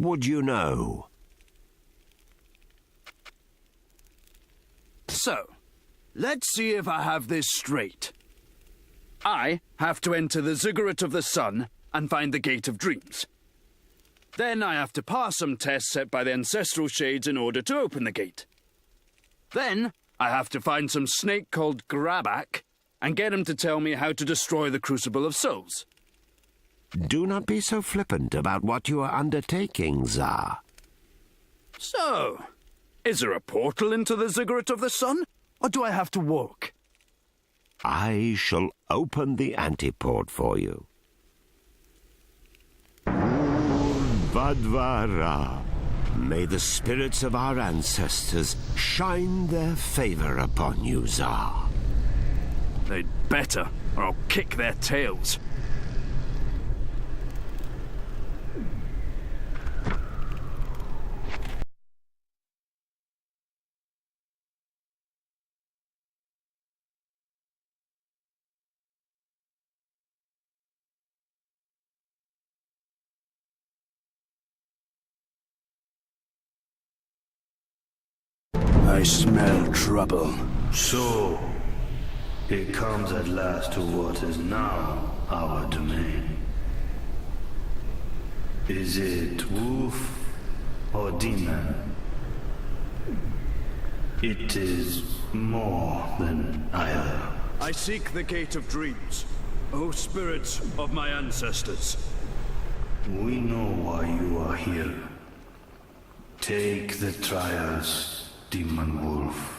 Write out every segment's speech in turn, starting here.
would you know? So, let's see if I have this straight. I have to enter the ziggurat of the sun and find the Gate of Dreams. Then I have to pass some tests set by the ancestral shades in order to open the gate. Then I have to find some snake called Grabak and get him to tell me how to destroy the Crucible of Souls. Do not be so flippant about what you are undertaking, Tsar. So, is there a portal into the ziggurat of the sun, or do I have to walk? I shall open the antiport for you. Vadvara. May the spirits of our ancestors shine their favor upon you, Tsar. They'd better, or I'll kick their tails. I smell trouble. So, it comes at last to what is now our domain. Is it wolf or demon? It is more than either. I seek the Gate of Dreams, O spirits of my ancestors. We know why you are here. Take the trials, Demon Wolf.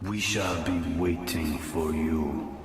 We shall be waiting for you.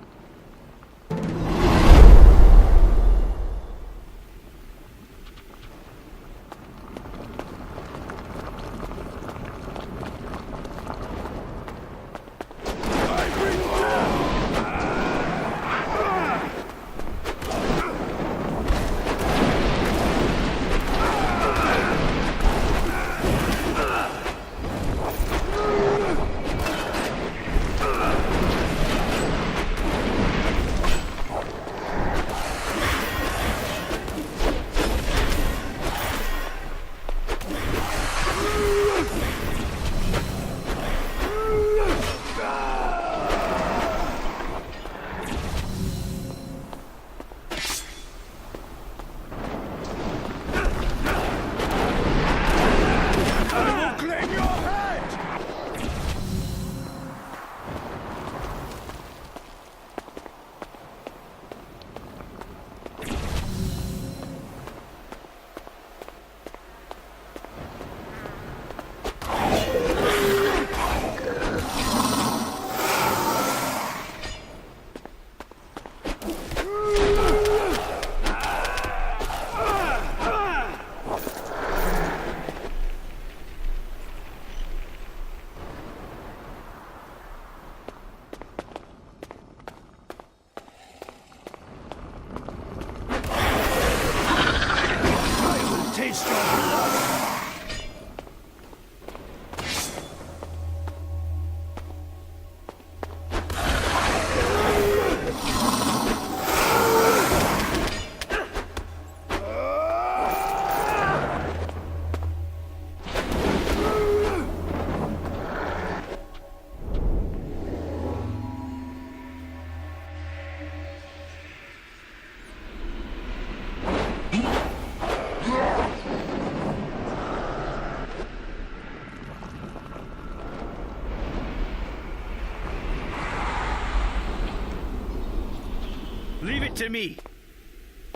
Leave it to me.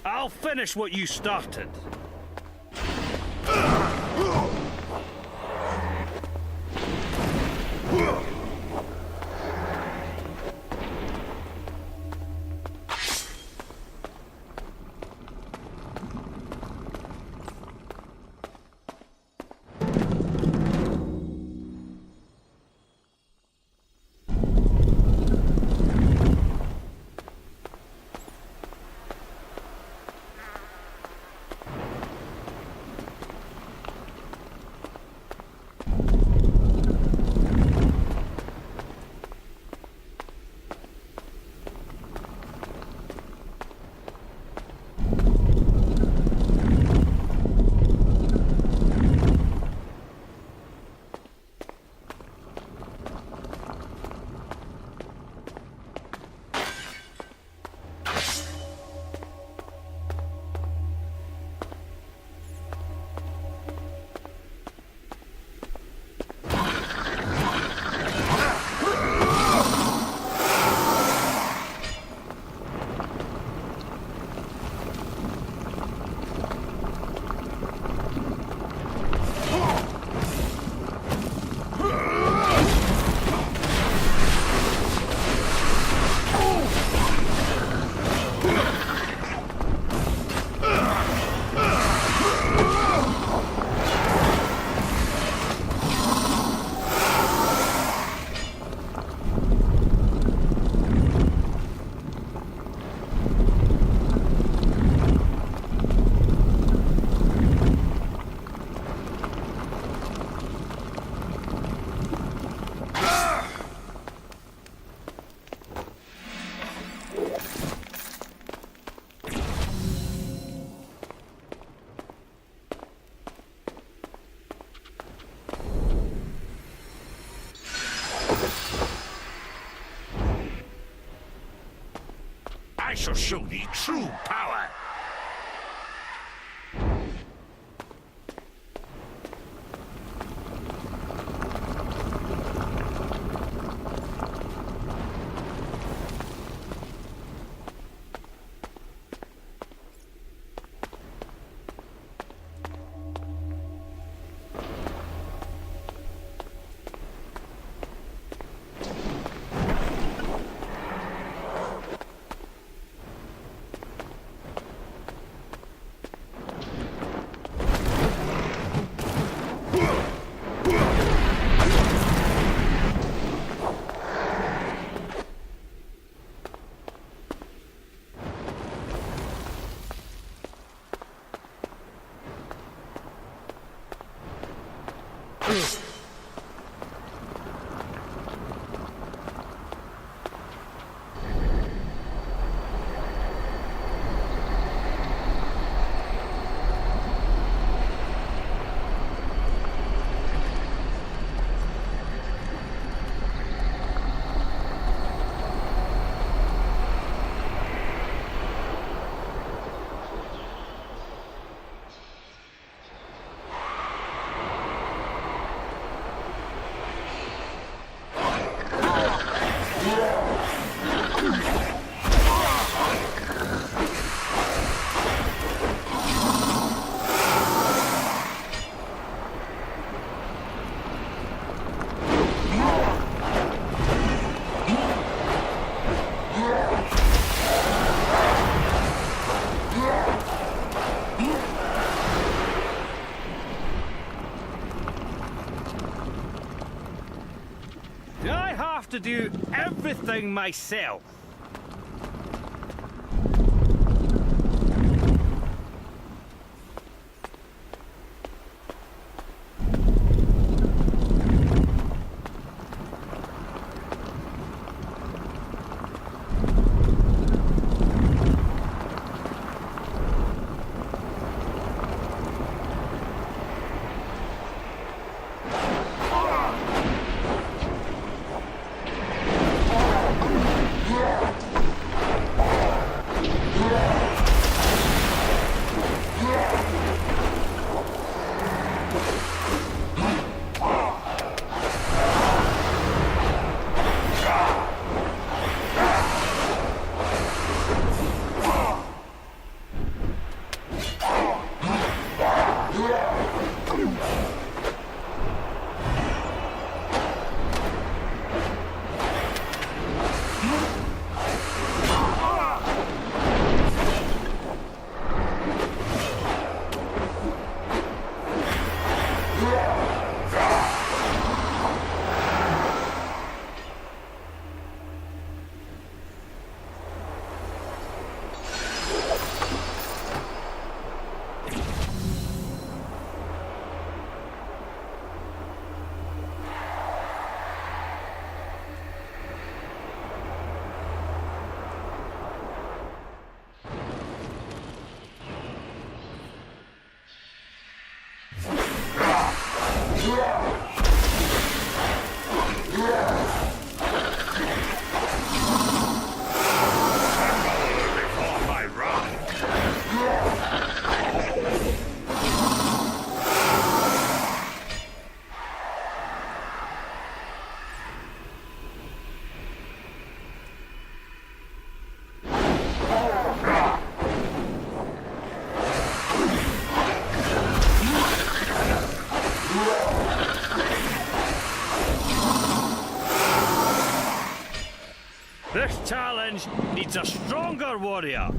I'll finish what you started. shall show thee true power. To do everything myself. This challenge needs a stronger warrior.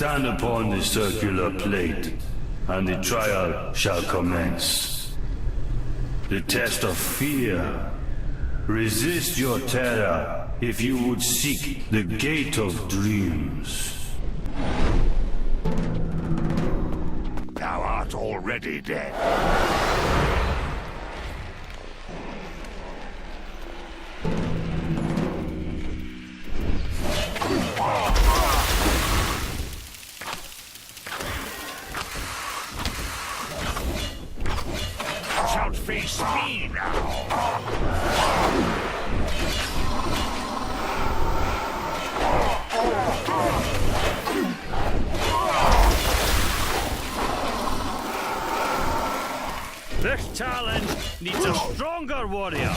Stand upon the circular plate, and the trial shall commence. The test of fear. Resist your terror if you would seek the gate of dreams. Thou art already dead. Shalt face me now. This challenge needs a stronger warrior.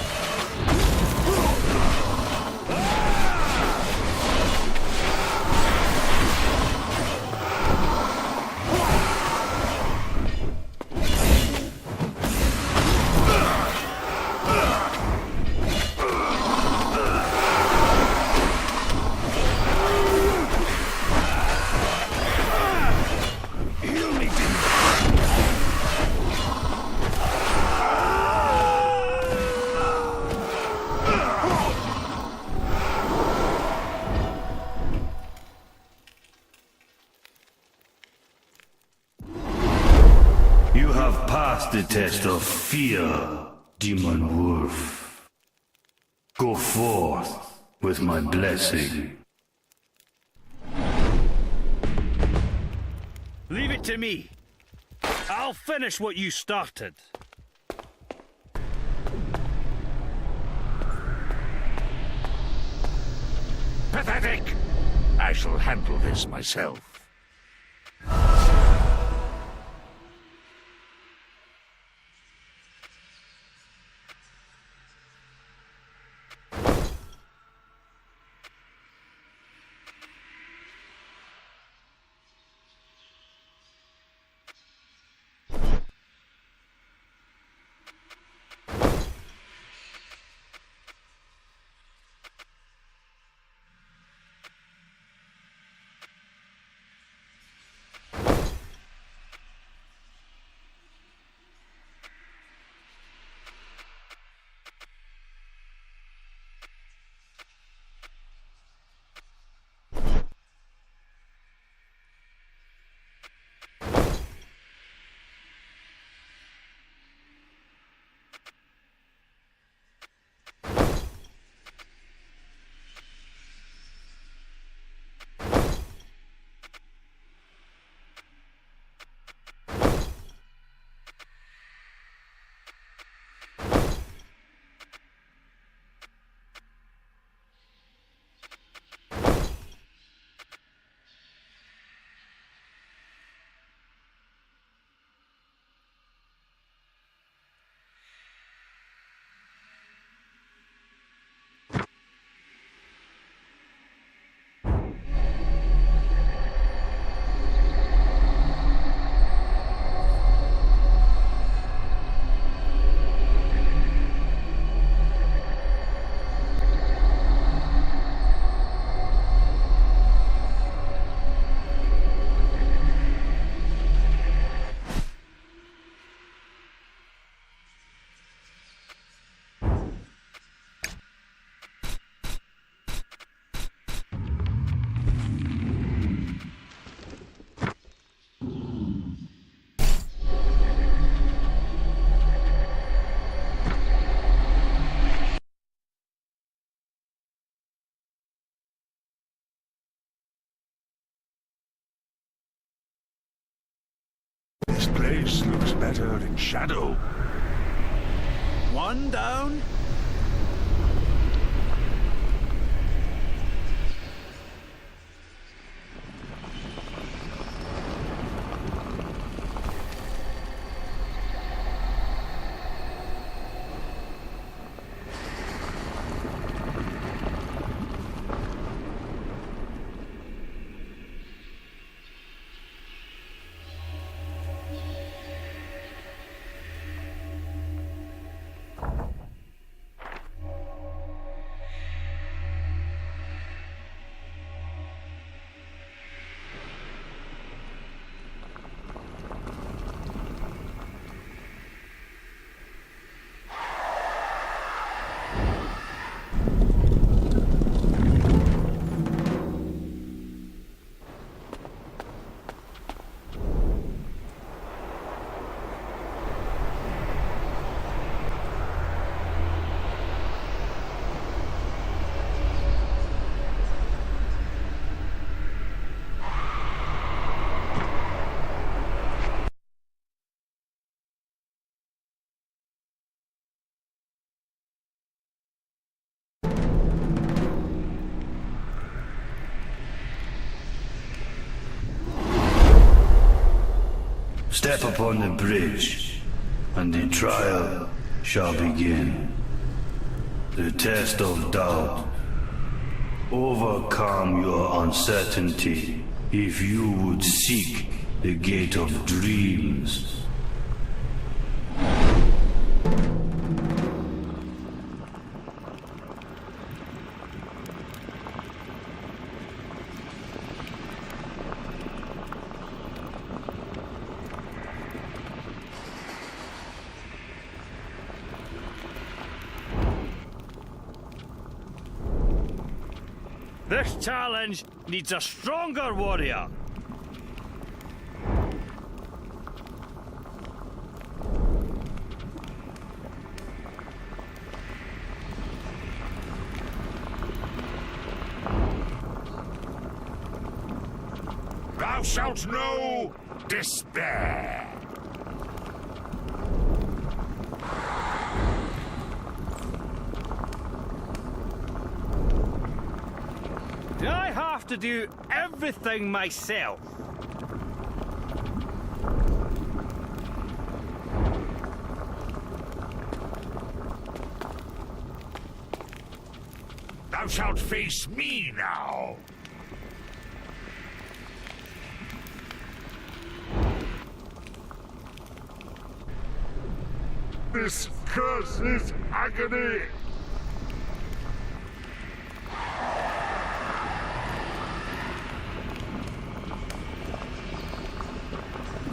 You have passed the test of fear, Demon Wolf. Go forth with my blessing. Leave it to me. I'll finish what you started. Pathetic! I shall handle this myself. This place looks better in shadow. One down. Step upon the bridge, and the trial shall begin. The test of doubt. Overcome your uncertainty if you would seek the gate of dreams. This challenge needs a stronger warrior. Thou shalt know despair. Do I have to do everything myself? Thou shalt face me now. This curse is agony.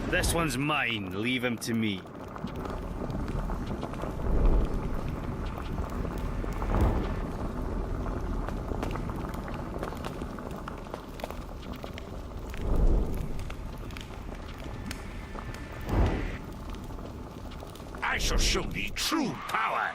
This one's mine. Leave him to me. I shall show thee true power.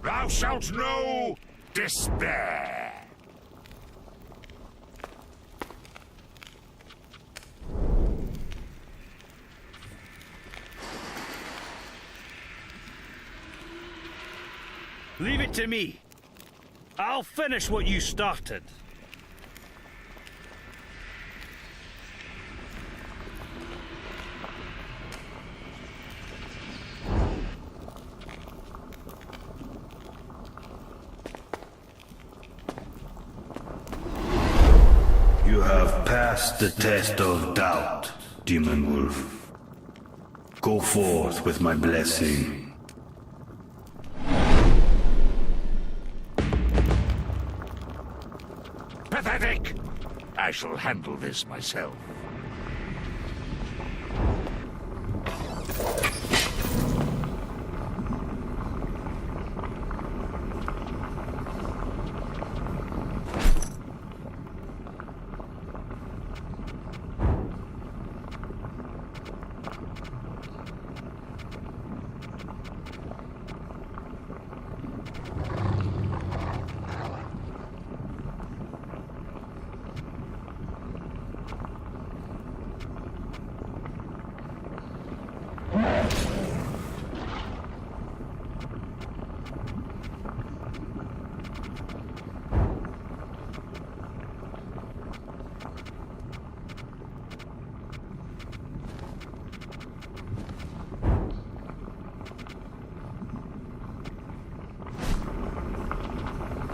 Thou shalt know despair. Leave it to me. I'll finish what you started. You have passed the test of doubt, Demon Wolf. Go forth with my blessing. Pathetic! I shall handle this myself.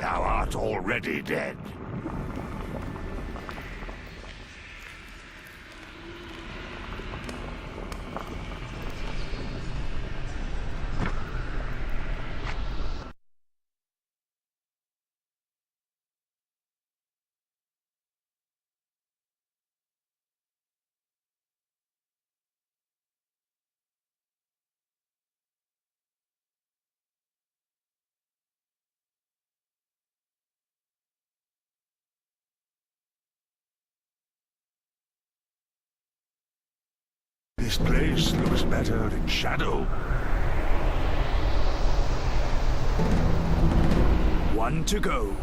Thou art already dead. This place looks better in shadow. One to go.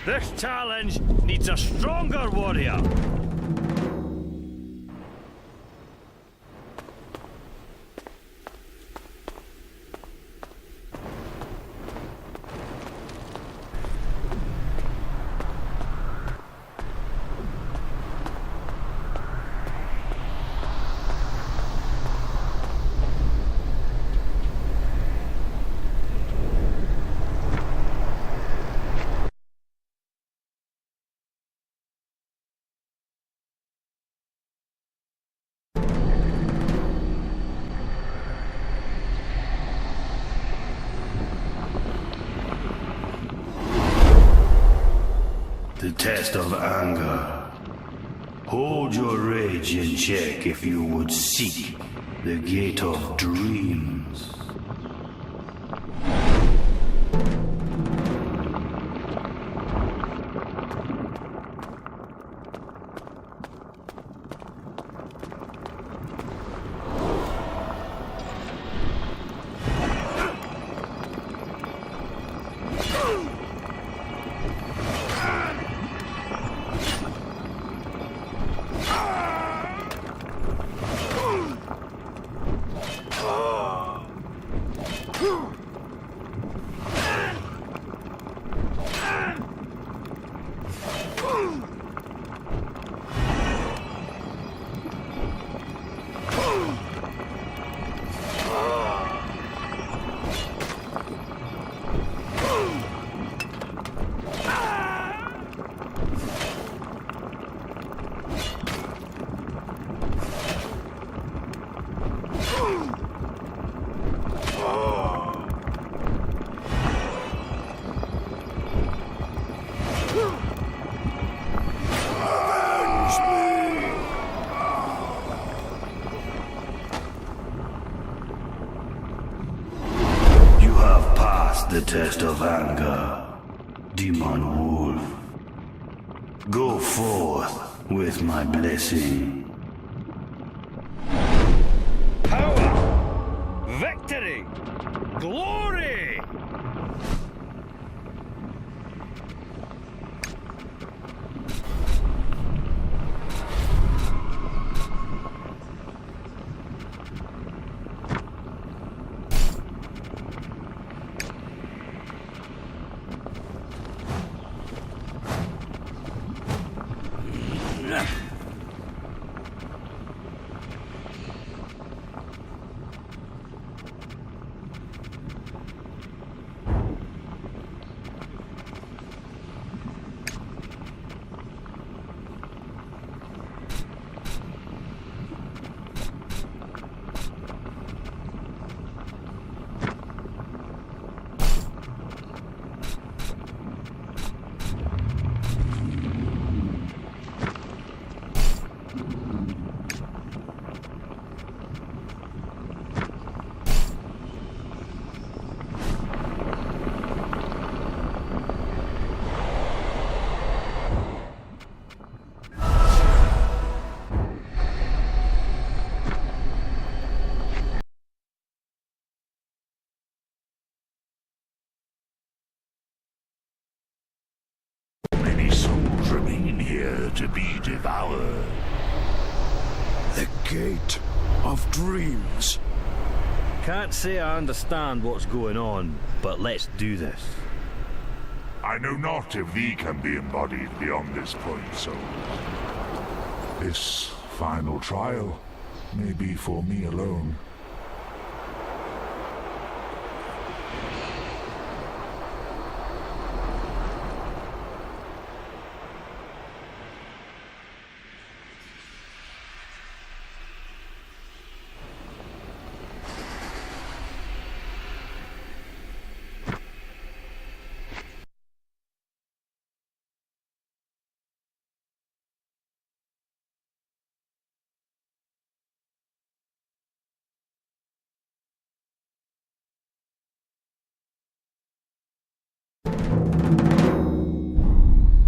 This challenge needs a stronger warrior. The test of anger. Hold your rage in check if you would seek the gate of dreams. The test of anger, Demon Wolf. Go forth with my blessing. Power! Victory! Glory! Many souls remain here to be devoured. The gate of dreams. Can't say I understand what's going on, but let's do this. I know not if thee can be embodied beyond this point, soul. This final trial may be for me alone.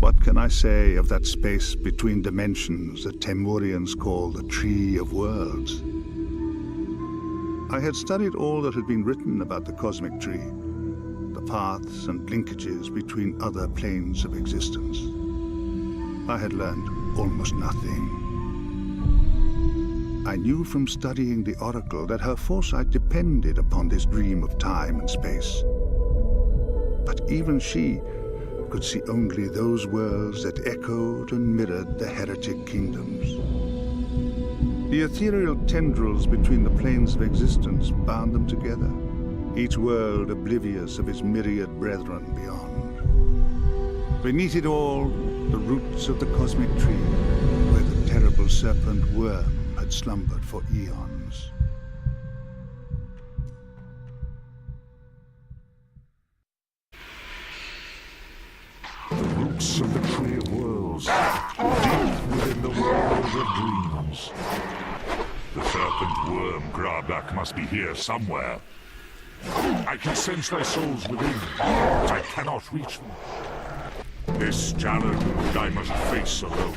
What can I say of that space between dimensions that Temurians call the Tree of Worlds? I had studied all that had been written about the cosmic tree, the paths and linkages between other planes of existence. I had learned almost nothing. I knew from studying the Oracle that her foresight depended upon this dream of time and space. But even she could see only those worlds that echoed and mirrored the heretic kingdoms. The ethereal tendrils between the planes of existence bound them together, each world oblivious of its myriad brethren beyond. Beneath it all, the roots of the cosmic tree, where the terrible serpent worm had slumbered for eons. The roots of the Tree of Worlds, deep within the world of dreams. The serpent worm Grabak must be here somewhere. I can sense their souls within, but I cannot reach them. This challenge I must face alone.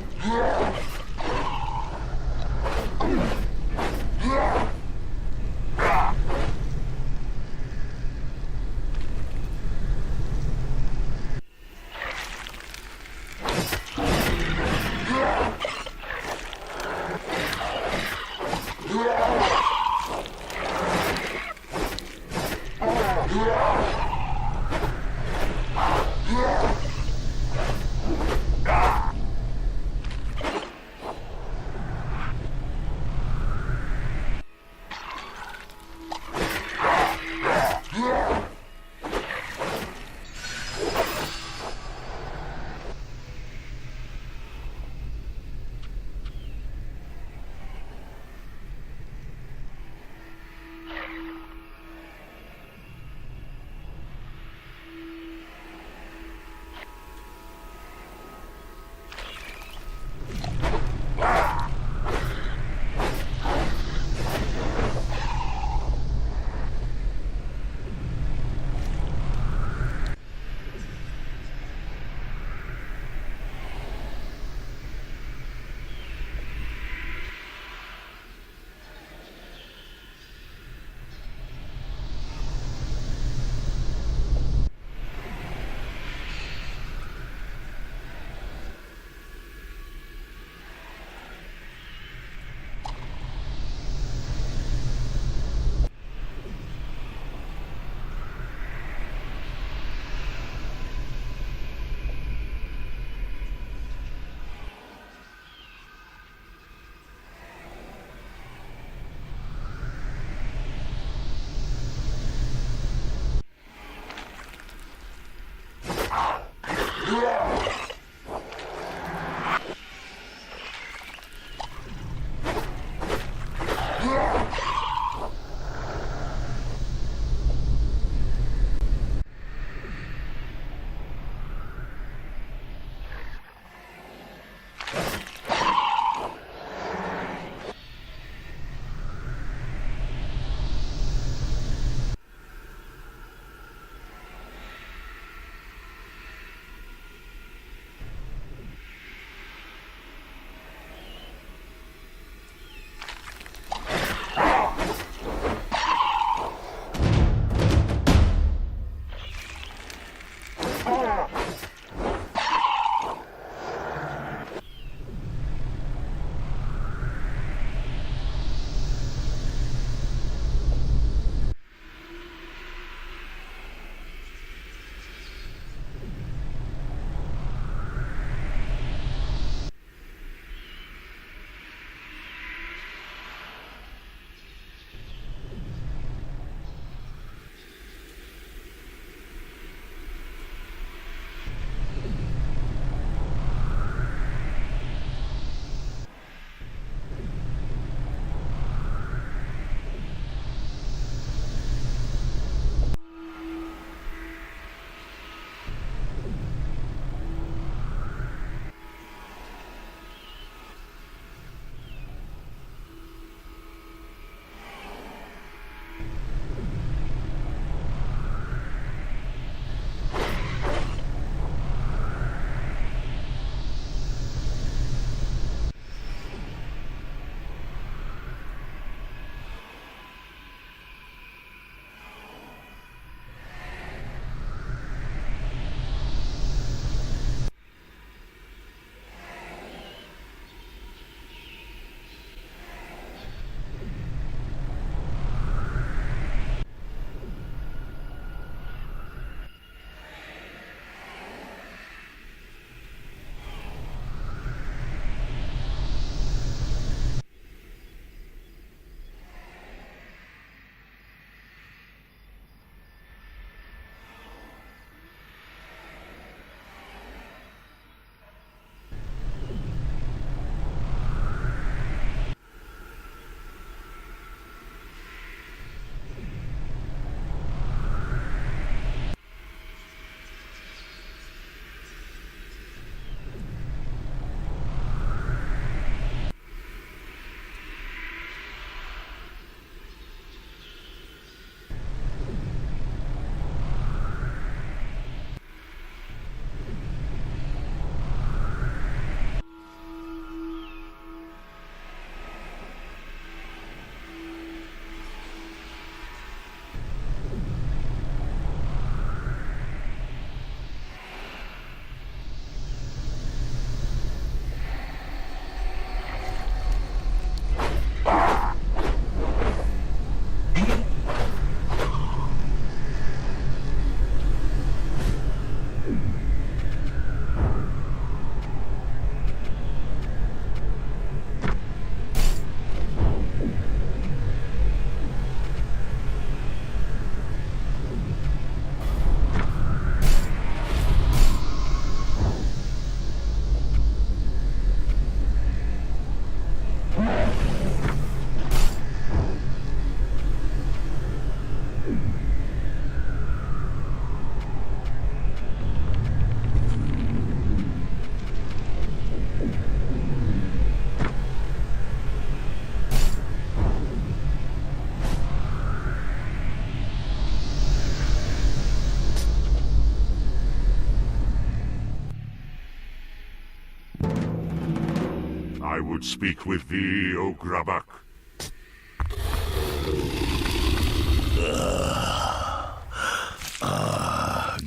I would speak with thee, O Grabak.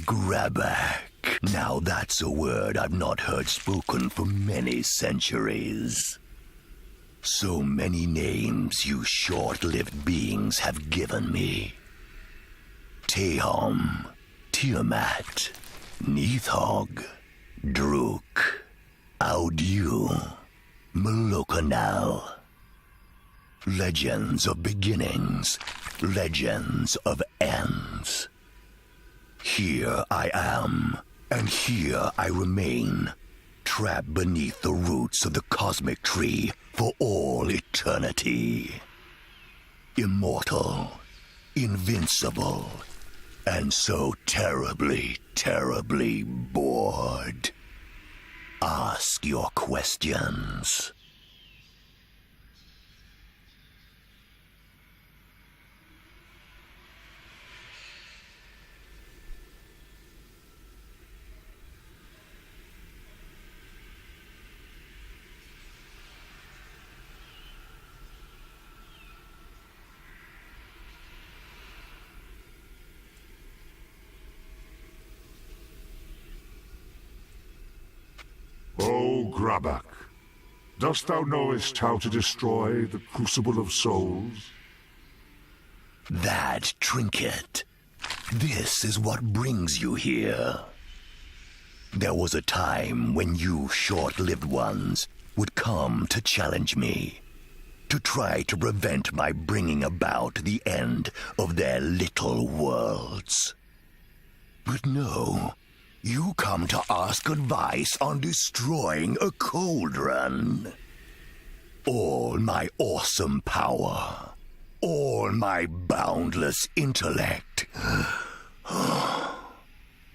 Grabak. Now that's a word I've not heard spoken for many centuries. So many names you short-lived beings have given me. Tehom, Tiamat, Neithog, Druk, Audiu, Melokanal. Legends of beginnings, legends of ends. Here I am, and here I remain, trapped beneath the roots of the cosmic tree for all eternity. Immortal, invincible, and so terribly, terribly bored. Ask your questions. O Grabak, dost thou knowest how to destroy the Crucible of Souls? That trinket. This is what brings you here. There was a time when you short-lived ones would come to challenge me, to try to prevent my bringing about the end of their little worlds. But no, you come to ask advice on destroying a cauldron. All my awesome power, all my boundless intellect.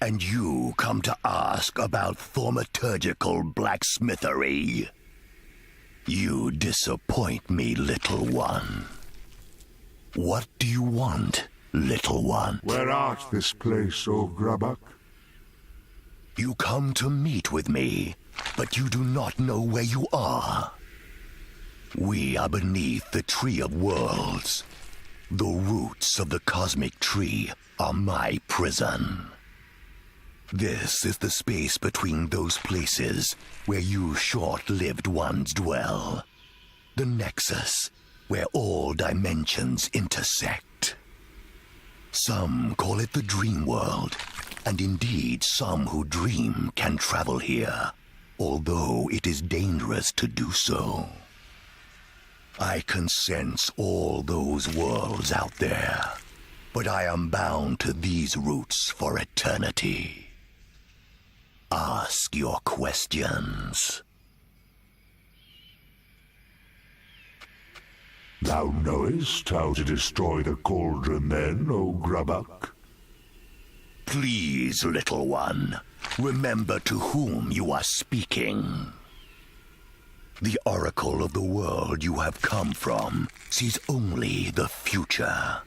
And you come to ask about thaumaturgical blacksmithery. You disappoint me, little one. What do you want, little one? Where art this place, O Grabak? You come to meet with me, but you do not know where you are. We are beneath the Tree of Worlds. The roots of the cosmic tree are my prison. This is the space between those places where you short-lived ones dwell. The nexus where all dimensions intersect. Some call it the dream world, and indeed some who dream can travel here, although it is dangerous to do so. I can sense all those worlds out there, but I am bound to these roots for eternity. Ask your questions. Thou knowest how to destroy the cauldron then, O Grabak? Please, little one, remember to whom you are speaking. The oracle of the world you have come from sees only the future.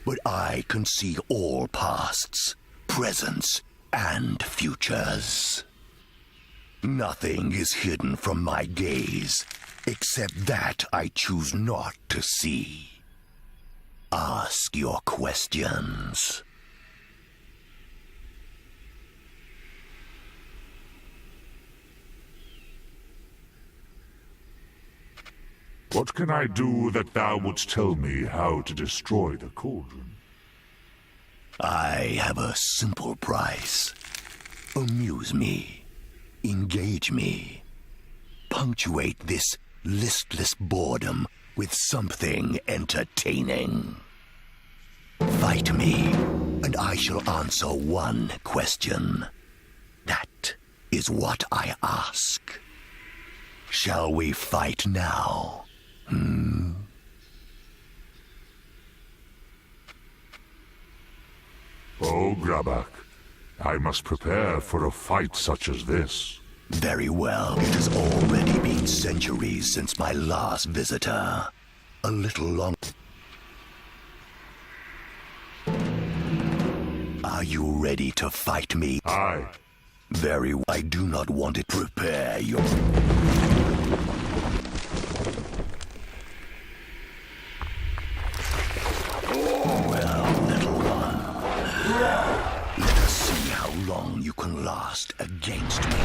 But I can see all pasts, presents, and futures. Nothing is hidden from my gaze, except that I choose not to see. Ask your questions. What can I do that thou wouldst tell me how to destroy the cauldron? I have a simple price. Amuse me. Engage me. Punctuate this listless boredom with something entertaining. Fight me, and I shall answer one question. That is what I ask. Shall we fight now, Grabak. I must prepare for a fight such as this. Very well. It has already been centuries since my last visitor. A little long. Are you ready to fight me? Aye. Very well. I do not want to prepare your... Well, little one. Let us see how long you can last against me.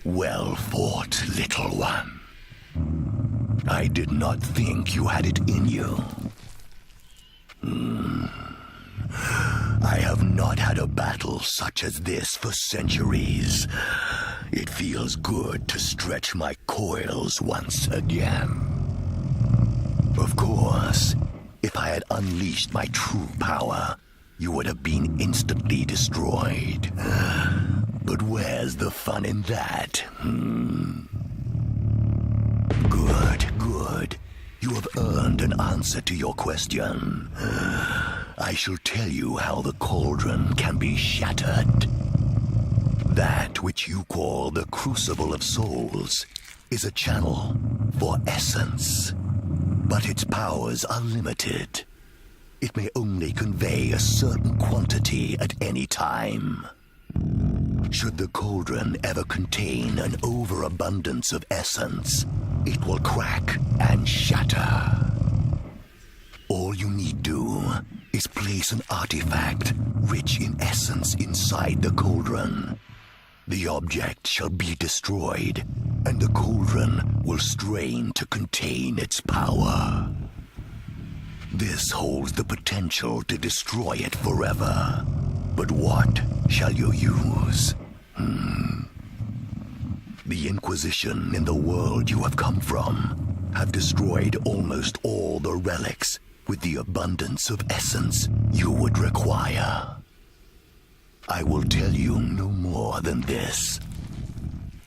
Well fought, little one. I did not think you had it in you. I have not had a battle such as this for centuries. It feels good to stretch my coils once again. Of course, if I had unleashed my true power, you would have been instantly destroyed. But where's the fun in that? Good. You have earned an answer to your question. I shall tell you how the cauldron can be shattered. That which you call the Crucible of Souls is a channel for essence. But its powers are limited. It may only convey a certain quantity at any time. Should the cauldron ever contain an overabundance of essence, it will crack and shatter. All you need do is place an artifact rich in essence inside the cauldron. The object shall be destroyed, and the cauldron will strain to contain its power. This holds the potential to destroy it forever. But what shall you use? The Inquisition in the world you have come from have destroyed almost all the relics with the abundance of essence you would require. I will tell you no more than this.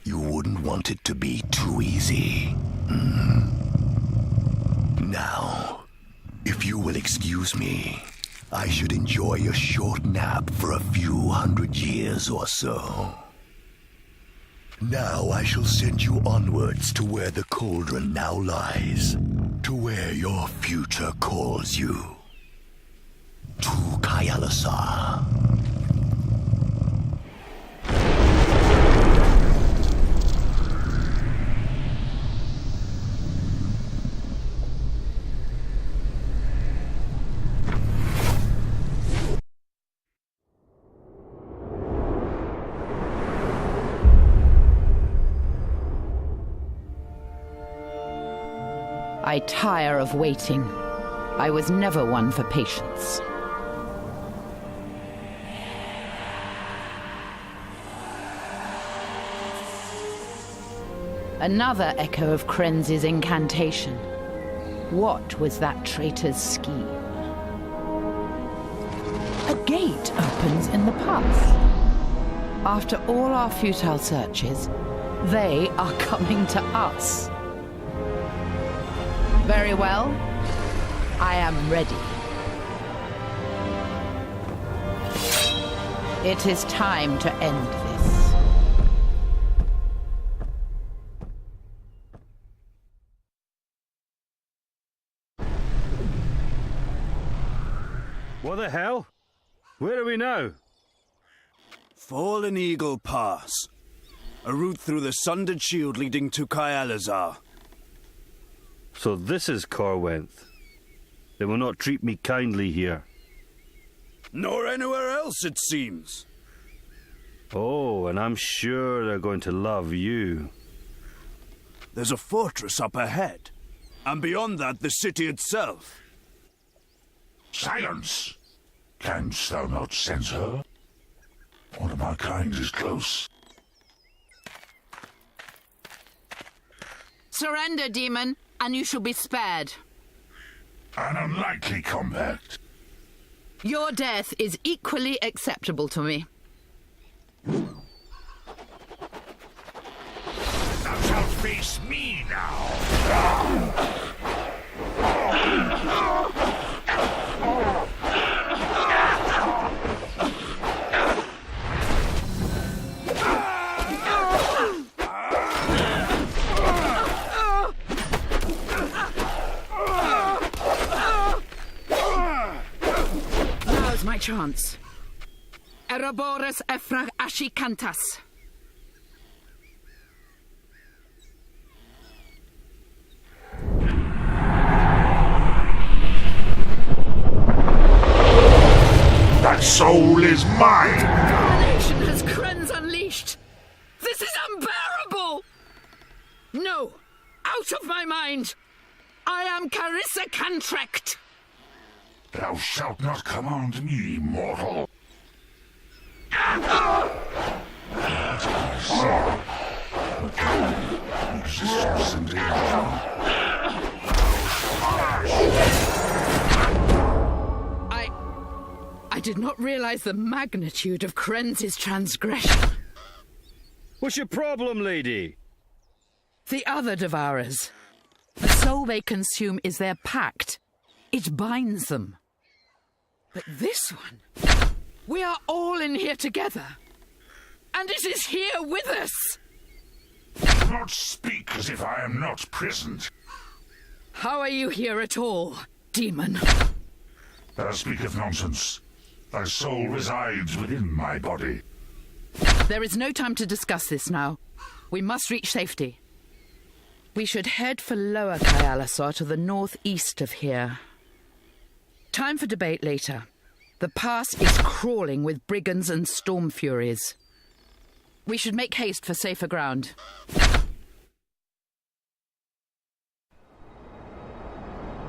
You wouldn't want it to be too easy. Now, if you will excuse me, I should enjoy a short nap for a few hundred years or so. Now I shall send you onwards to where the cauldron now lies, to where your future calls you. To Kayalasa. I tire of waiting. I was never one for patience. Another echo of Krenz's incantation. What was that traitor's scheme? A gate opens in the path. After all our futile searches, they are coming to us. Very well. I am ready. It is time to end this. What the hell? Where are we now? Fallen Eagle Pass. A route through the Sundered Shield leading to Kayalazar. So this is Corwenth. They will not treat me kindly here. Nor anywhere else, it seems. Oh, and I'm sure they're going to love you. There's a fortress up ahead. And beyond that, the city itself. Silence! Canst thou not sense her? One of my kind is close. Surrender, demon, and you shall be spared. An unlikely compact. Your death is equally acceptable to me. Thou shalt face me now! Now's my chance. Eroboros Efrag Ashikantas. That soul is mine! Damnation has Krenz unleashed! This is unbearable! No! Out of my mind! I am Carissa Cantrect! Thou shalt not command me, mortal. Existence and danger. I did not realize the magnitude of Krenz's transgression. What's your problem, lady? The other Devourers. The soul they consume is their pact. It binds them. But this one... We are all in here together. And it is here with us. Do not speak as if I am not present. How are you here at all, demon? Thou speaketh nonsense. Thy soul resides within my body. There is no time to discuss this now. We must reach safety. We should head for Lower Kyalisar to the northeast of here. Time for debate later. The pass is crawling with brigands and storm furies. We should make haste for safer ground.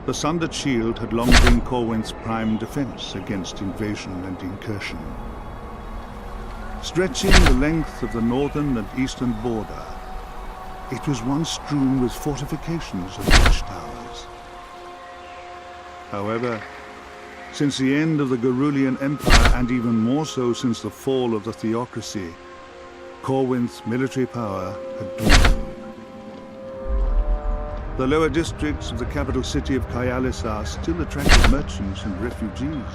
The Sundered Shield had long been Corwin's prime defense against invasion and incursion. Stretching the length of the northern and eastern border, it was once strewn with fortifications and watchtowers. However, since the end of the Gerulian Empire, and even more so since the fall of the Theocracy, Corwin's military power had dwindled. The lower districts of the capital city of Kyalisar still attracted merchants and refugees,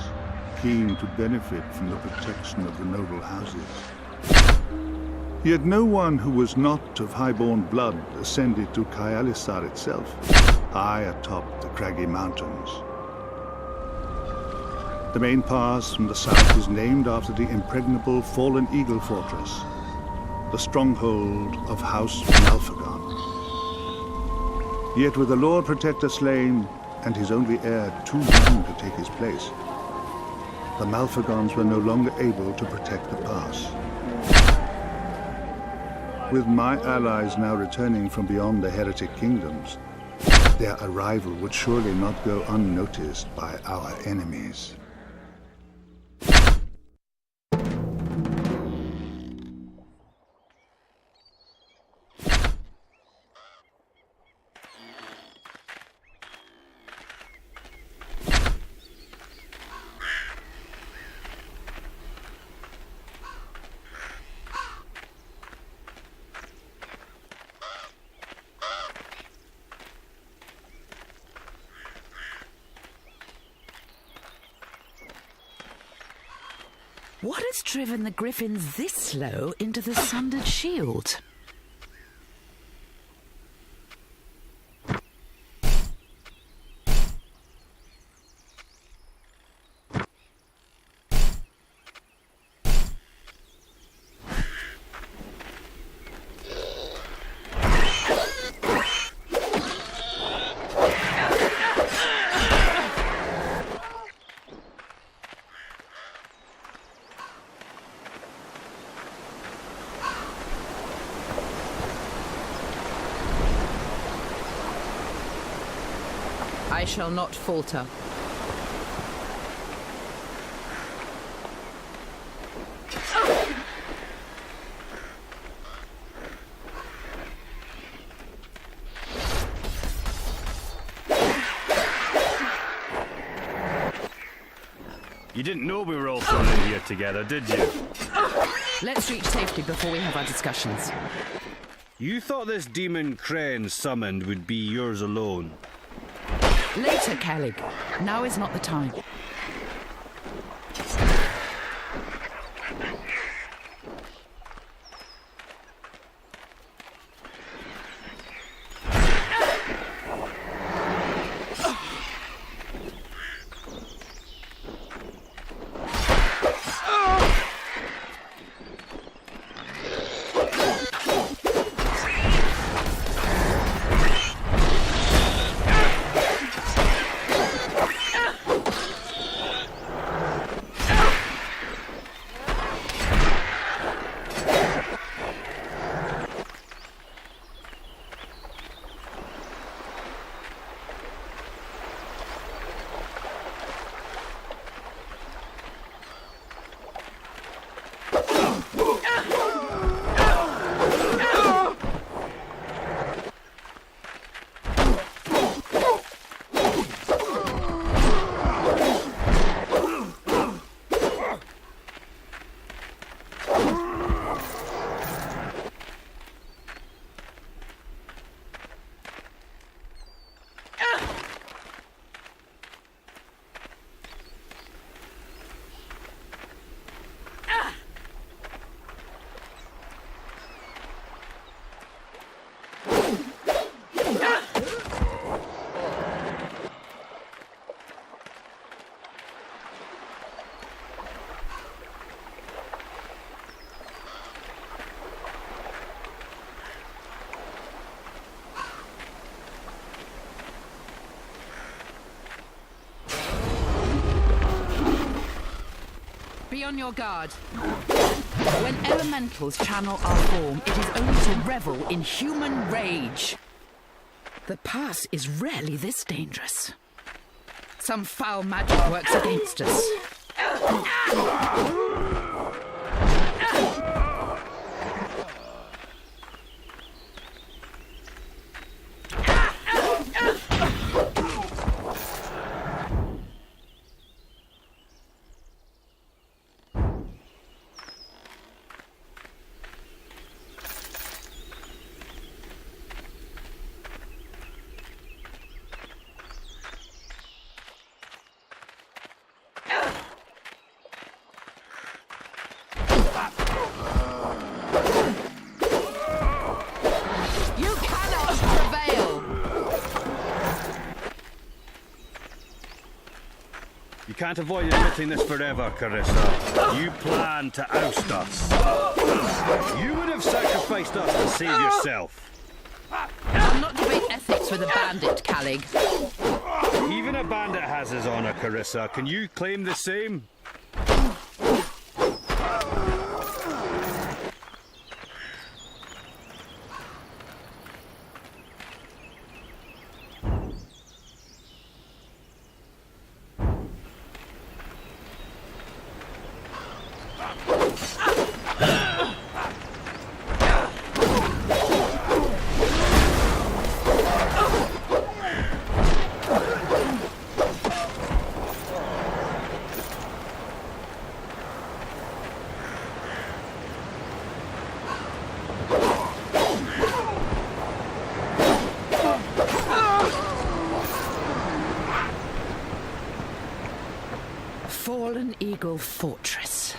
keen to benefit from the protection of the noble houses. Yet no one who was not of highborn blood ascended to Kyalisar itself, high atop the craggy mountains. The main pass from the south is named after the impregnable Fallen Eagle Fortress, the stronghold of House Malfagon. Yet with the Lord Protector slain, and his only heir too young to take his place, the Malfagons were no longer able to protect the pass. With my allies now returning from beyond the heretic kingdoms, their arrival would surely not go unnoticed by our enemies. What has driven the griffins this low into the Sundered Shield? I shall not falter. You didn't know we were all thrown in here together, did you? Let's reach safety before we have our discussions. You thought this demon Crane summoned would be yours alone. Later, Calig. Now is not the time. on your guard. When elementals channel our form, it is only to revel in human rage. The pass is rarely this dangerous. Some foul magic works against us. You can't avoid admitting this forever, Carissa. You plan to oust us. You would have sacrificed us to save yourself. I'll not debate ethics with a bandit, Callig. Even a bandit has his honor, Carissa. Can you claim the same? Fallen Eagle Fortress.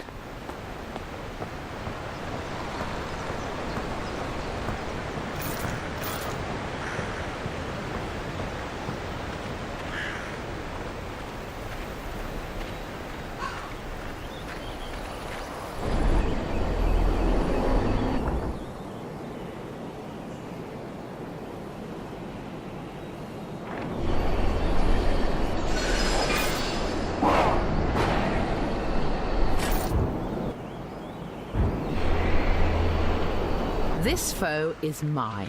This foe is mine.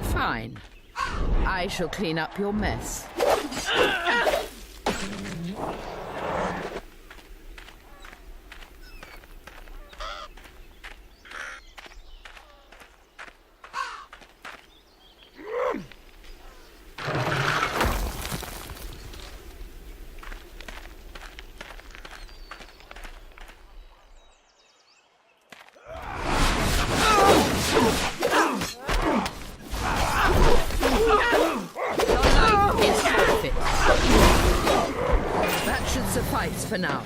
Fine. I shall clean up your mess. Suffice for now.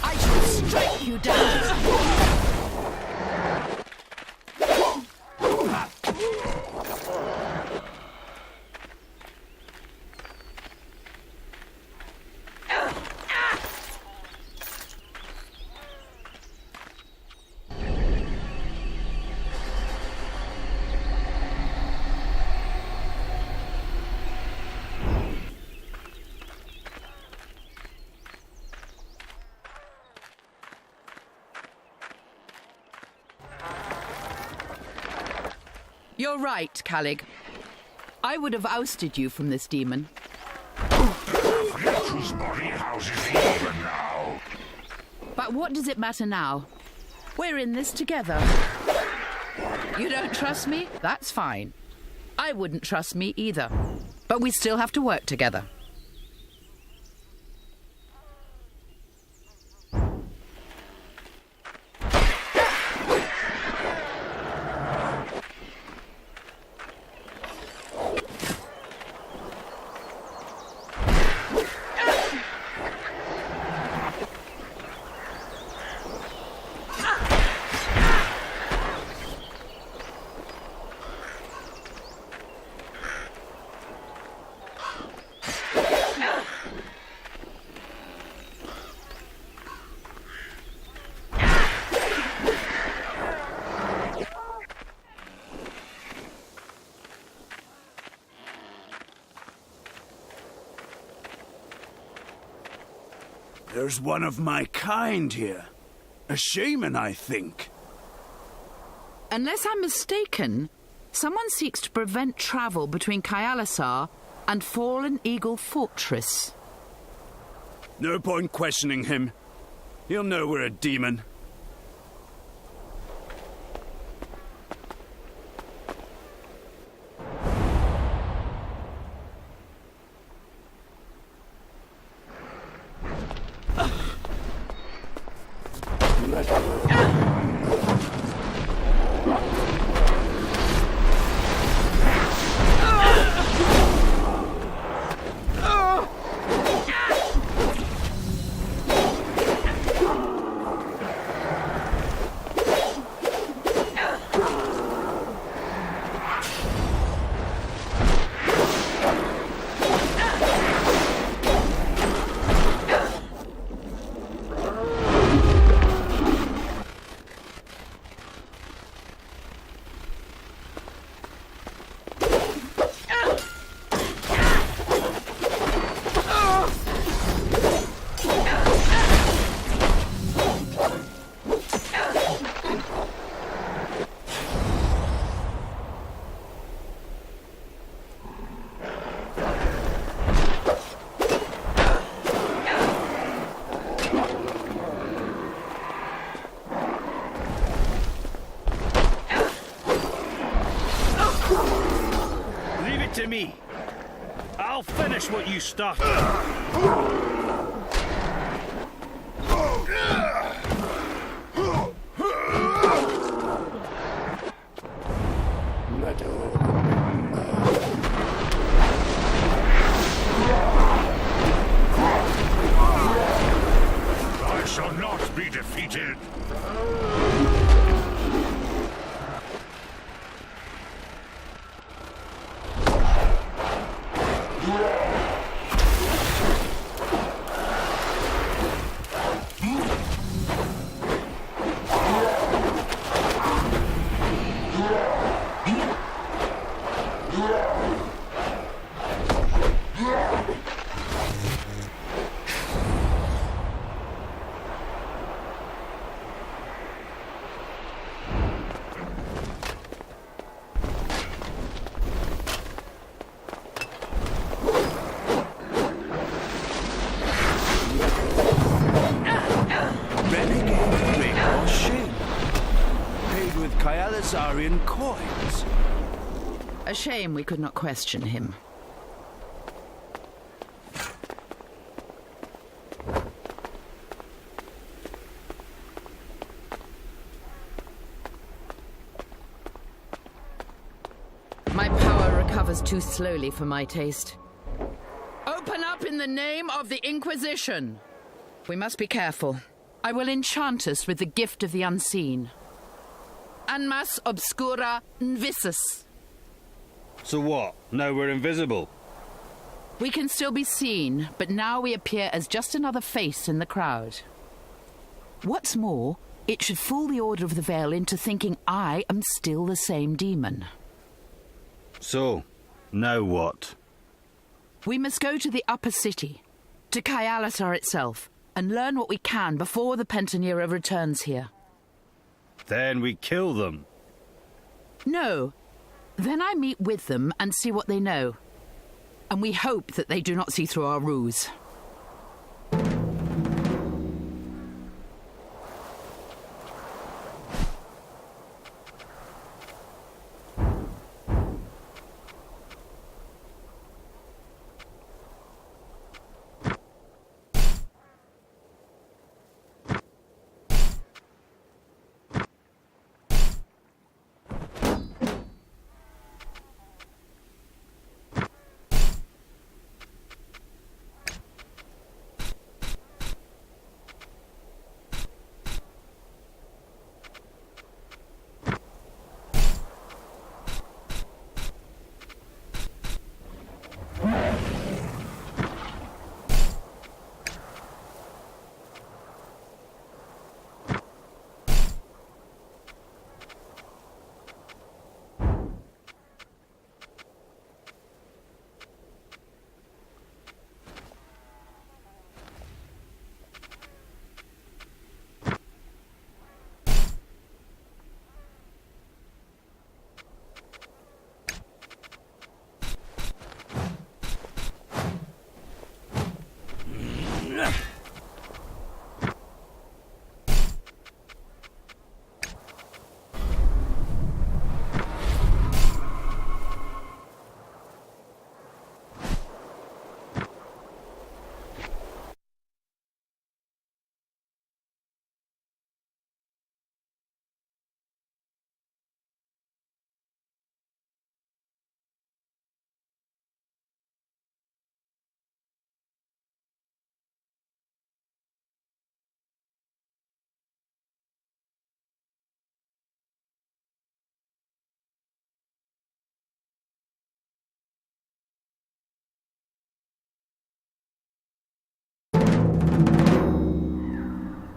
I shall strike you down. You're right, Calig. I would have ousted you from this demon. Whose body houses even now? But what does it matter now? We're in this together. You don't trust me? That's fine. I wouldn't trust me either. But we still have to work together. There's one of my kind here. A shaman, I think. Unless I'm mistaken, someone seeks to prevent travel between Kyalisar and Fallen Eagle Fortress. No point questioning him. He'll know we're a demon. To me. I'll finish what you started. I shall not be defeated. Kyalisarian coins. A shame we could not question him. My power recovers too slowly for my taste. Open up in the name of the Inquisition! We must be careful. I will enchant us with the gift of the unseen. Anmas obscura invisus. So what? Now we're invisible? We can still be seen, but now we appear as just another face in the crowd. What's more, it should fool the Order of the Veil into thinking I am still the same demon. So, now what? We must go to the upper city, to Kyalisar itself, and learn what we can before the Pentanera returns here. Then we kill them. No. Then I meet with them and see what they know. And we hope that they do not see through our ruse.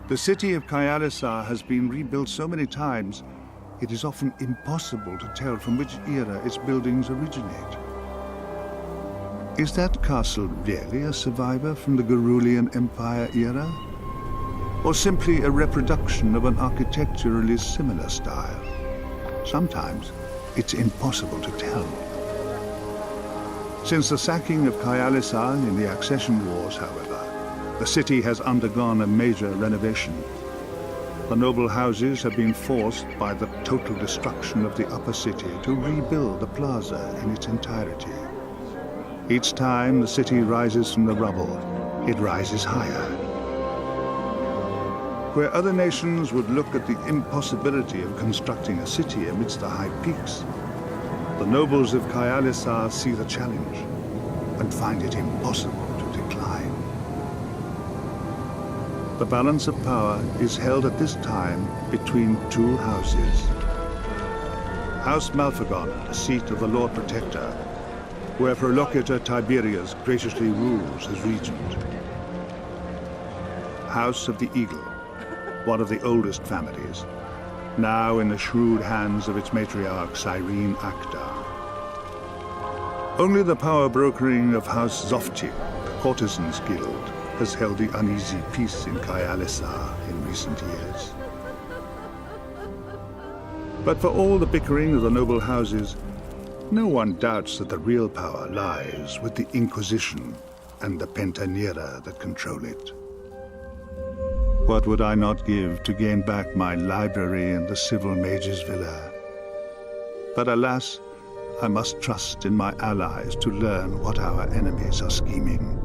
The city of Kyalisar has been rebuilt so many times, it is often impossible to tell from which era its buildings originate. Is that castle really a survivor from the Garulian Empire era? Or simply a reproduction of an architecturally similar style? Sometimes it's impossible to tell. Since the sacking of Kyalisar in the Accession Wars, however, the city has undergone a major renovation. The noble houses have been forced by the total destruction of the upper city to rebuild the plaza in its entirety. Each time the city rises from the rubble, it rises higher. Where other nations would look at the impossibility of constructing a city amidst the high peaks, the nobles of Kyalisar see the challenge and find it impossible to decline. The balance of power is held at this time between two houses. House Malfagon, the seat of the Lord Protector, where Prolocutor Tiberius graciously rules as regent. House of the Eagle, one of the oldest families, now in the shrewd hands of its matriarch, Cyrene Akdar. Only the power brokering of House Zofti, the Courtesans Guild, has held the uneasy peace in Kyalisar in recent years. But for all the bickering of the noble houses, no one doubts that the real power lies with the Inquisition and the Pentanera that control it. What would I not give to gain back my library in the Civil Mage's Villa? But alas, I must trust in my allies to learn what our enemies are scheming.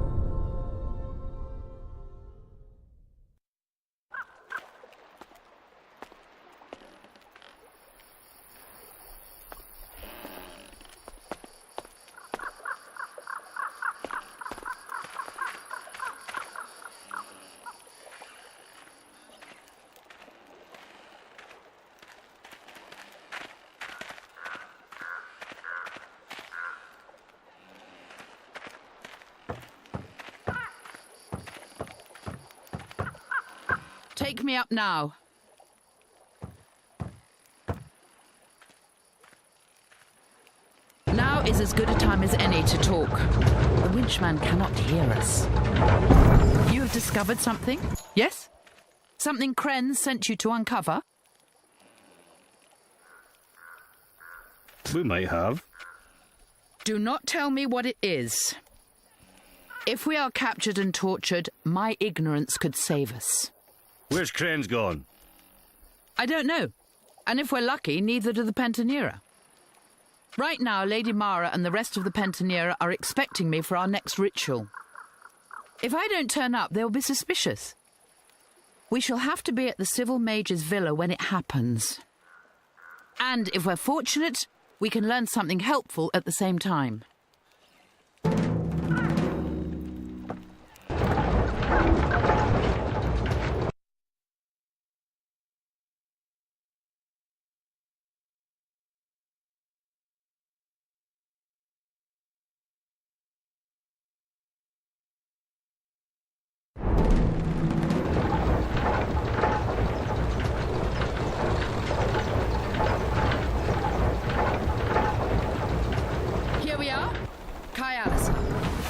Take me up now. Now is as good a time as any to talk. The Winchman cannot hear us. You have discovered something? Yes? Something Kren sent you to uncover? We might have. Do not tell me what it is. If we are captured and tortured, my ignorance could save us. Where's Crane's gone? I don't know. And if we're lucky, neither do the Pentanera. Right now, Lady Mara and the rest of the Pentanera are expecting me for our next ritual. If I don't turn up, they'll be suspicious. We shall have to be at the Civil Mage's villa when it happens. And if we're fortunate, we can learn something helpful at the same time.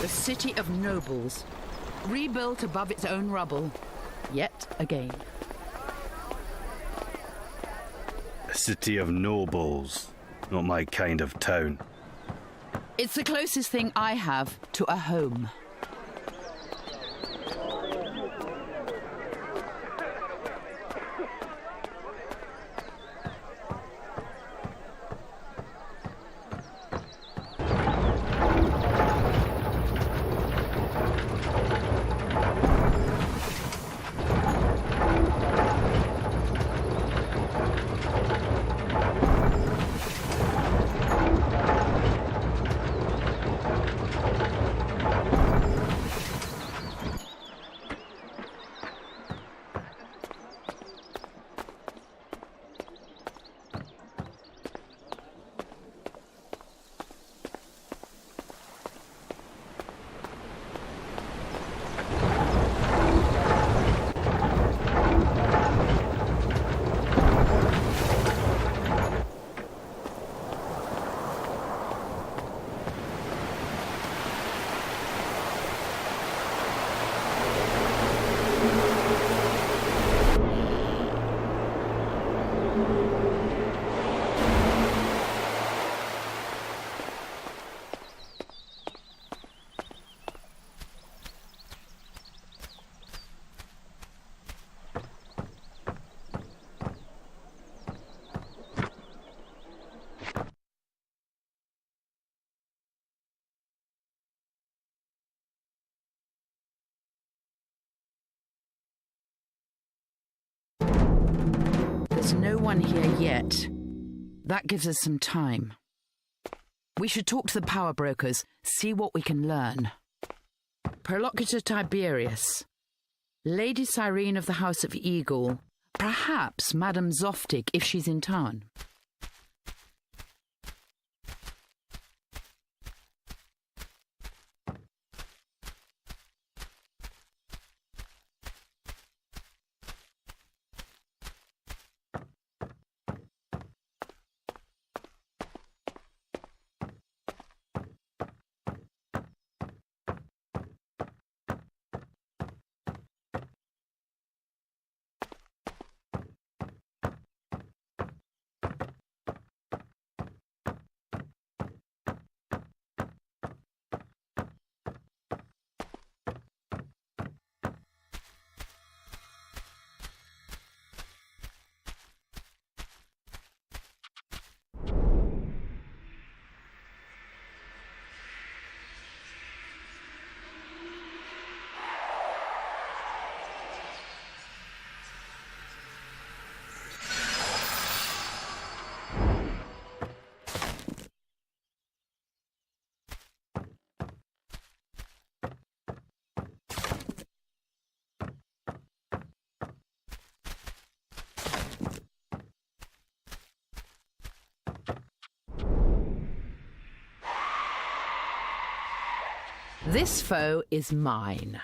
The city of nobles, rebuilt above its own rubble, yet again. A city of nobles, not my kind of town. It's the closest thing I have to a home. There's no one here yet. That gives us some time. We should talk to the power brokers, see what we can learn. Prolocutor Tiberius, Lady Cyrene of the House of Eagle, perhaps Madame Zoftig if she's in town. This foe is mine.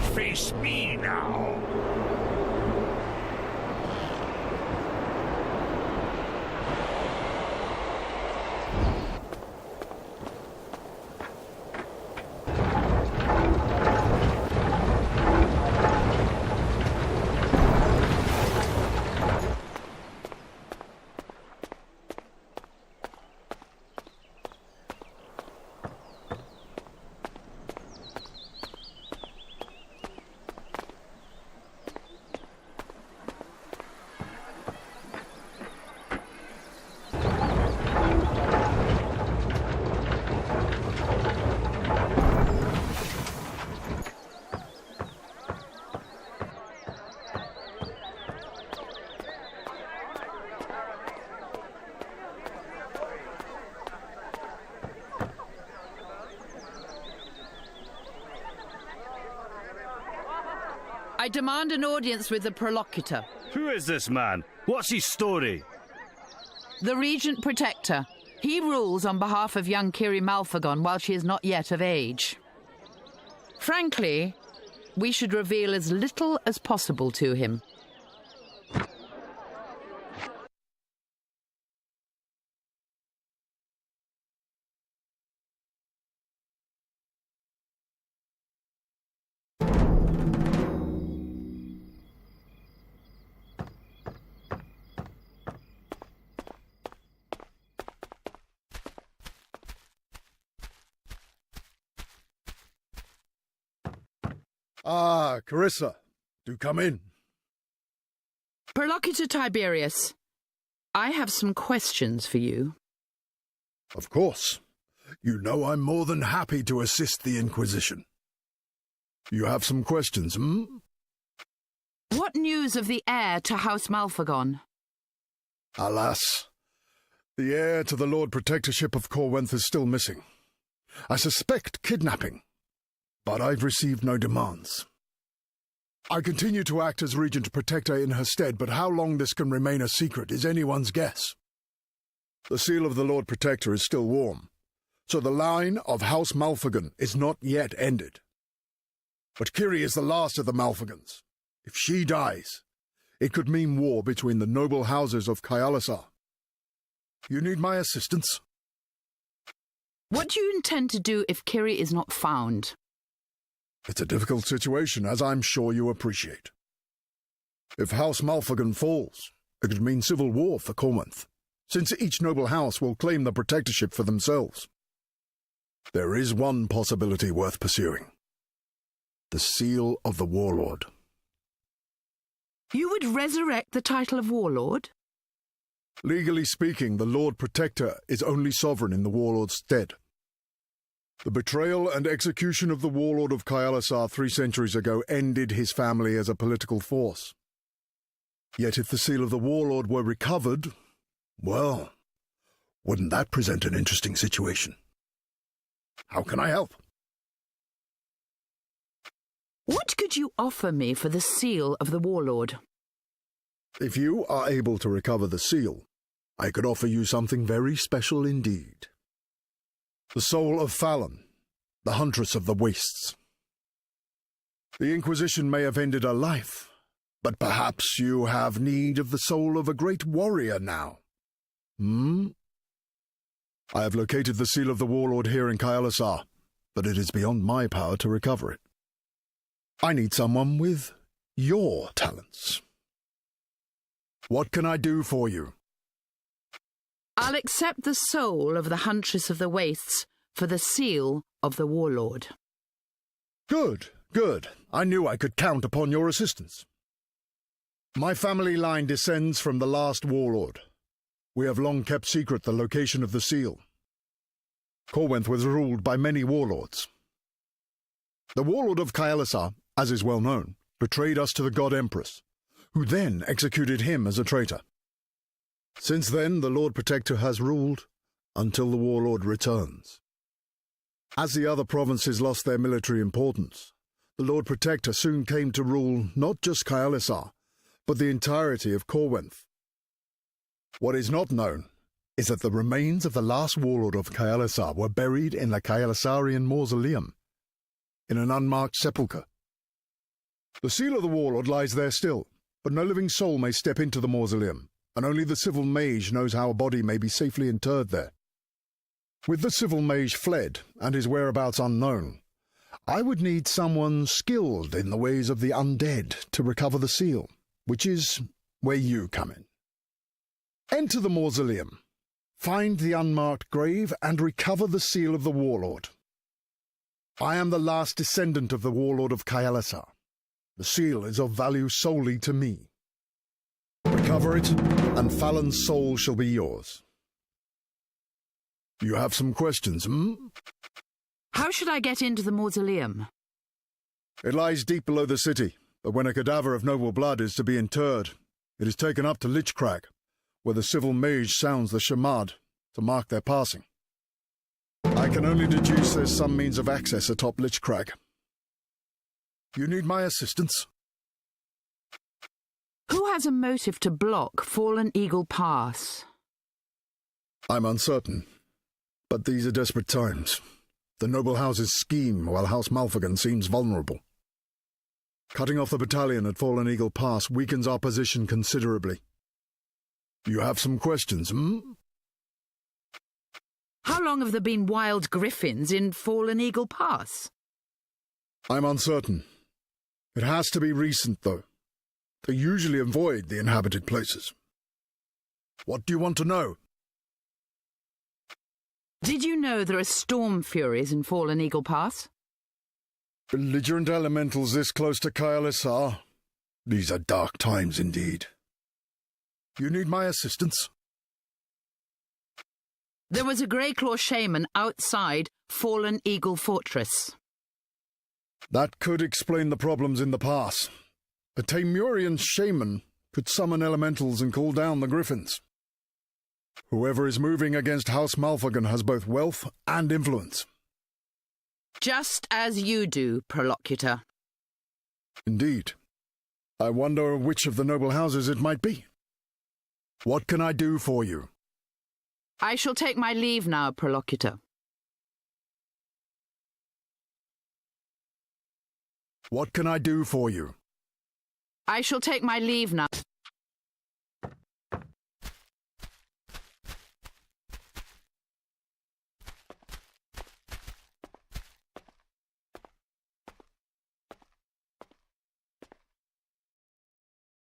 face me now. I demand an audience with the Prolocutor, Who is this man? What's his story? the Regent Protector. He rules on behalf of young Kiri Malphagon while she is not yet of age. Frankly, we should reveal as little as possible to him. Ah, Carissa, do come in. Prolocutor Tiberius, I have some questions for you. Of course. You know I'm more than happy to assist the Inquisition. You have some questions, hmm? What news of the heir to House Malphagon? Alas, the heir to the Lord Protectorship of Corwenth is still missing. I suspect kidnapping, but I've received no demands. I continue to act as Regent Protector in her stead, but how long this can remain a secret is anyone's guess. The seal of the Lord Protector is still warm, so the line of House Malphagon is not yet ended. But Kiri is the last of the Malphagons. If she dies, it could mean war between the noble houses of Kaialisar. You need my assistance? What do you intend to do if Kiri is not found? It's a difficult situation, as I'm sure you appreciate. If House Malphagon falls, it could mean civil war for Corwenth, since each noble house will claim the protectorship for themselves. There is one possibility worth pursuing. The seal of the Warlord. You would resurrect the title of Warlord? Legally speaking, the Lord Protector is only sovereign in the Warlord's stead. The betrayal and execution of the Warlord of Kaialisar 3 centuries ago ended his family as a political force. Yet if the seal of the Warlord were recovered, well, wouldn't that present an interesting situation? How can I help? What could you offer me for the seal of the Warlord? If you are able to recover the seal, I could offer you something very special indeed. The soul of Fallon, the Huntress of the Wastes. The Inquisition may have ended her life, but perhaps you have need of the soul of a great warrior now. I have located the seal of the Warlord here in Kaialisar, but it is beyond my power to recover it. I need someone with your talents. What can I do for you? I'll accept the soul of the Huntress of the Wastes for the seal of the Warlord. Good, good. I knew I could count upon your assistance. My family line descends from the last Warlord. We have long kept secret the location of the seal. Corwenth was ruled by many warlords. The Warlord of Kaialisar, as is well known, betrayed us to the God Empress, who then executed him as a traitor. Since then, the Lord Protector has ruled until the Warlord returns. As the other provinces lost their military importance, the Lord Protector soon came to rule not just Kaialisar, but the entirety of Corwenth. What is not known is that the remains of the last Warlord of Kaialisar were buried in the Kaialisarian Mausoleum, in an unmarked sepulchre. The seal of the warlord lies there still, but no living soul may step into the mausoleum, and only the civil mage knows how a body may be safely interred there. With the civil mage fled, and his whereabouts unknown, I would need someone skilled in the ways of the undead to recover the seal, which is where you come in. Enter the mausoleum, find the unmarked grave, and recover the seal of the warlord. I am the last descendant of the warlord of Kayalisar. The seal is of value solely to me. Recover it, and Fallon's soul shall be yours. You have some questions, How should I get into the mausoleum? It lies deep below the city, but when a cadaver of noble blood is to be interred, it is taken up to Lich Crag, where the civil mage sounds the shamad to mark their passing. I can only deduce there's some means of access atop Lich Crag. You need my assistance? Who has a motive to block Fallen Eagle Pass? I'm uncertain, but these are desperate times. The noble houses scheme while House Malfagan seems vulnerable. Cutting off the battalion at Fallen Eagle Pass weakens our position considerably. You have some questions, How long have there been wild griffins in Fallen Eagle Pass? I'm uncertain. It has to be recent, though. They usually avoid the inhabited places. What do you want to know? Did you know there are storm furies in Fallen Eagle Pass? Belligerent elementals this close to Kayalisar. These are dark times indeed. You need my assistance? There was a Greyclaw shaman outside Fallen Eagle Fortress. That could explain the problems in the pass. A Taimurian shaman could summon elementals and call down the griffins. Whoever is moving against House Malfagan has both wealth and influence. Just as you do, Prolocutor. Indeed. I wonder which of the noble houses it might be. What can I do for you? I shall take my leave now, Prolocutor. What can I do for you? I shall take my leave now.